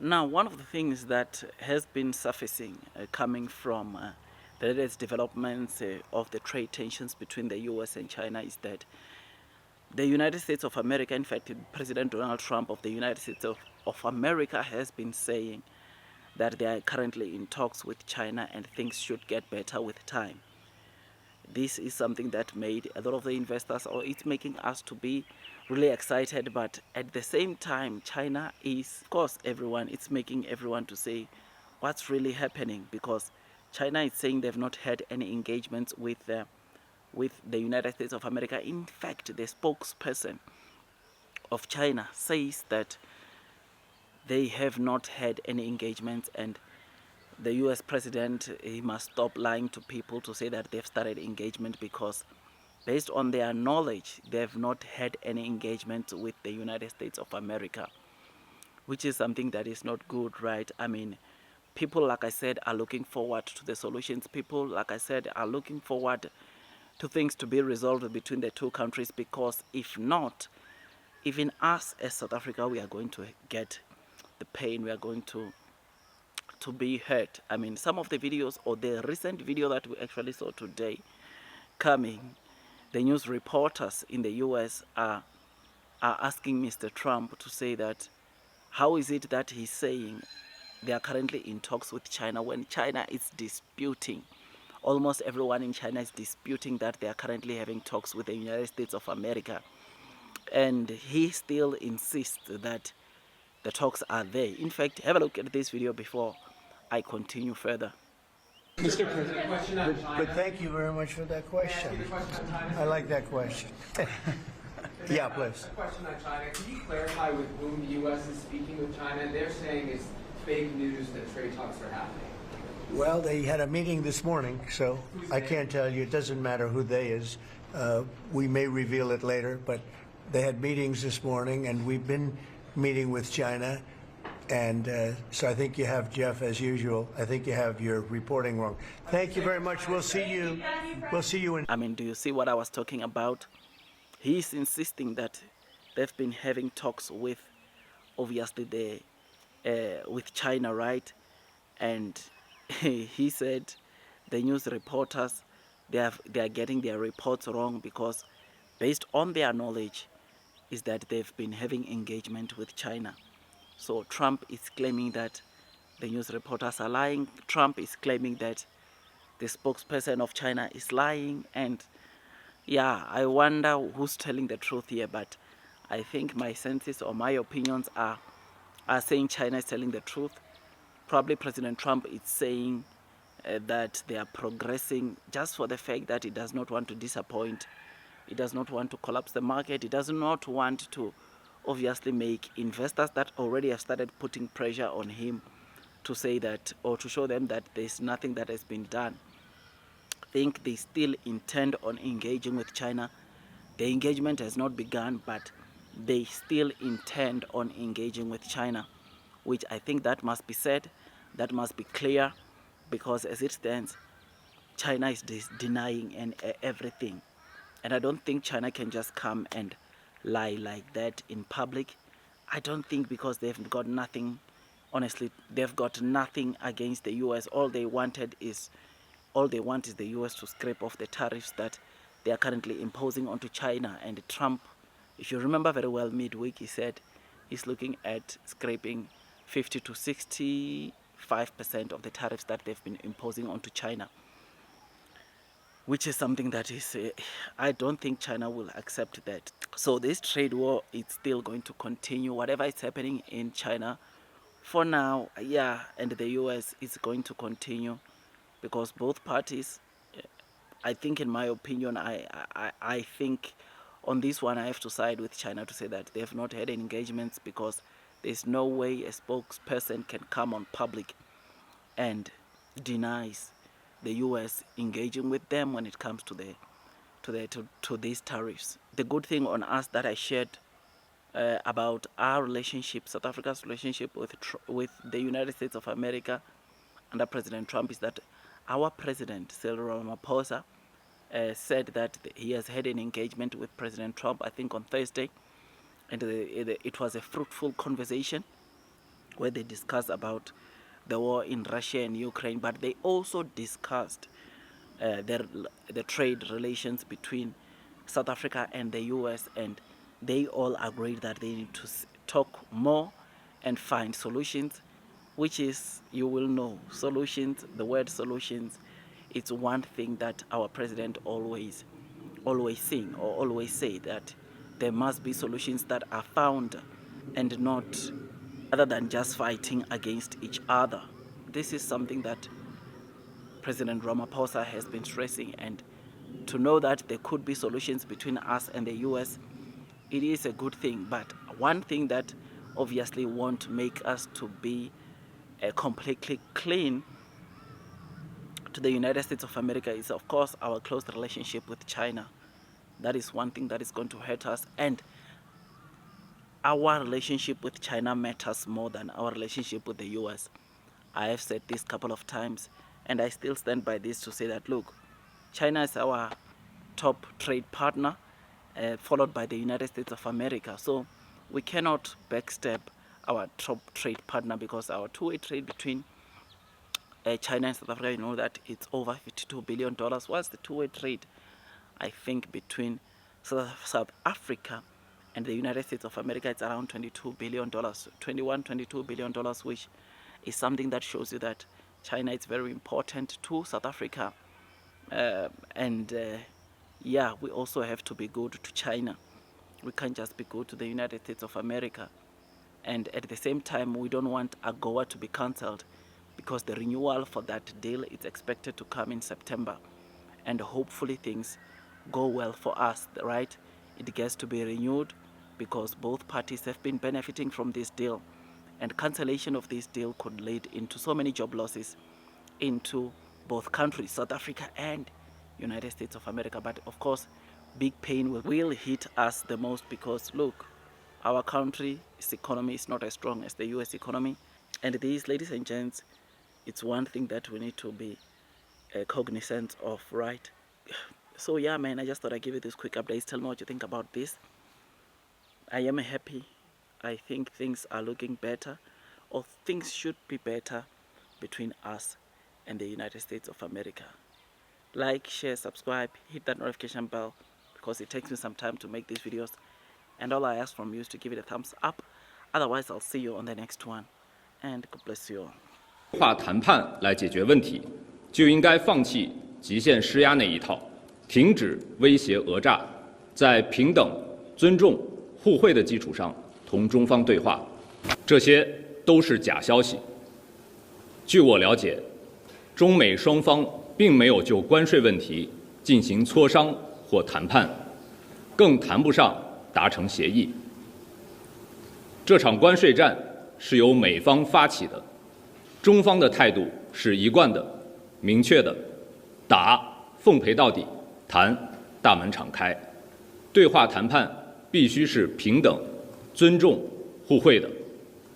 Now, one of the things that has been surfacing coming from the latest developments of the trade tensions between the US and China is that the United States of America, in fact, President Donald Trump of the United States of America has been saying that they are currently in talks with China and things should get better with time. This is something that made a lot of the investors, or it's making us to be really excited, but at the same time China is, of course, it's making everyone to say what's really happening, because China is saying they've not had any engagements with the United States of America. In fact, the spokesperson of China says that they have not had any engagements, and the US president, he must stop lying to people to say that they've started engagement, because based on their knowledge, they've not had any engagement with the United States of America, which is something that is not good, right? I mean, people, like I said, are looking forward to the solutions. People, like I said, are looking forward to things to be resolved between the two countries, because if not, even us as South Africa, we are going to get the pain, we are going to be hurt. I mean, some of the videos, or the recent video that we actually saw today coming, the news reporters in the US are asking Mr. Trump to say that how is it that he's saying they are currently in talks with China when China is disputing, almost everyone in China is disputing that they are currently having talks with the United States of America. And he still insists that the talks are there. In fact, have a look at this video before I continue further. Mr. President, question on China. But thank you very much for that question. I like that question. Yeah, please. A question on China. Can you clarify with whom the U.S. is speaking with China? They're saying it's fake news that trade talks are happening. Well, they had a meeting this morning, so I can't tell you. It doesn't matter who they is. We may reveal it later, but they had meetings this morning, and we've been meeting with China. And so I think you have, Jeff, as usual, I think you have your reporting wrong. Thank you very much. We'll see you. We'll see you in. I mean, do you see what I was talking about? He's insisting that they've been having talks with, obviously, with China, right? And he said the news reporters, they are getting their reports wrong, because based on their knowledge is that they've been having engagement with China. So Trump is claiming that the news reporters are lying. Trump is claiming that the spokesperson of China is lying. And yeah, I wonder who's telling the truth here. But I think my senses or my opinions are saying China is telling the truth. Probably President Trump is saying that they are progressing just for the fact that he does not want to disappoint. He does not want to collapse the market. He does not want to obviously make investors that already have started putting pressure on him to say that, or to show them that there's nothing that has been done. I think they still intend on engaging with China. The engagement has not begun, but they still intend on engaging with China, which I think that must be said, that must be clear, because as it stands, China is denying everything. And I don't think China can just come and lie like that in public. I don't think, because they've got nothing, honestly, they've got nothing against the US. All they want is the US to scrape off the tariffs that they are currently imposing onto China. And Trump, if you remember very well, midweek he said he's looking at scraping 50 to 65% of the tariffs that they've been imposing onto China, which is something that is, I don't think China will accept that. So this trade war is still going to continue, whatever is happening in China for now, yeah, and the US is going to continue, because both parties, I think, in my opinion, I think on this one I have to side with China to say that they have not had engagements, because there's no way a spokesperson can come on public and denies the US engaging with them when it comes to these tariffs. The good thing on us that I shared about our relationship, South Africa's relationship with the United States of America under President Trump, is that our president, Cyril Ramaphosa, said that he has had an engagement with President Trump, I think on Thursday, and it was a fruitful conversation. where they discussed about the war in Russia and Ukraine, but they also discussed the trade relations between South Africa and the US, and they all agreed that they need to talk more and find solutions, which is, you will know, solutions, the word solutions, it's one thing that our president always sing or always say, that there must be solutions that are found and not other than just fighting against each other. This is something that President Ramaphosa has been stressing, and to know that there could be solutions between us and the US, it is a good thing. But one thing that obviously won't make us to be completely clean to the United States of America is, of course, our close relationship with China. That is one thing that is going to hurt us, and our relationship with China matters more than our relationship with the US. I have said this a couple of times, and I still stand by this to say that, look, China is our top trade partner, followed by the United States of America. So we cannot backstab our top trade partner, because our two-way trade between China and South Africa, you know that it's over $52 billion. What's the two-way trade? I think between South Africa and the United States of America, it's around $22 billion, $22 billion, which is something that shows you that China is very important to South Africa. Yeah, we also have to be good to China. We can't just be good to the United States of America. And at the same time, we don't want AGOA to be cancelled, because the renewal for that deal is expected to come in September. And hopefully things go well for us, right? It gets to be renewed, because both parties have been benefiting from this deal. And cancellation of this deal could lead into so many job losses into both countries, South Africa and United States of America. But of course, big pain will hit us the most, because look, our country's economy is not as strong as the US economy. And this, ladies and gents, it's one thing that we need to be cognizant of, right? So yeah, man, I just thought I'd give you this quick update. Tell me what you think about this. I am happy. I think things are looking better, or things should be better between us and the United States of America. Like, share, subscribe, hit that notification bell, because it takes me some time to make these videos. And all I ask from you is to give it a thumbs up. Otherwise, I'll see you on the next one. And God bless you all. 化谈判来解决问题，就应该放弃极限施压那一套，停止威胁讹诈，在平等、尊重、互惠的基础上同中方对话。这些都是假消息。据我了解，中美双方并没有就关税问题进行磋商或谈判，更谈不上达成协议。这场关税战是由美方发起的。 中方的态度是一贯的、明确的，打奉陪到底，谈大门敞开。对话谈判必须是平等、尊重、互惠的。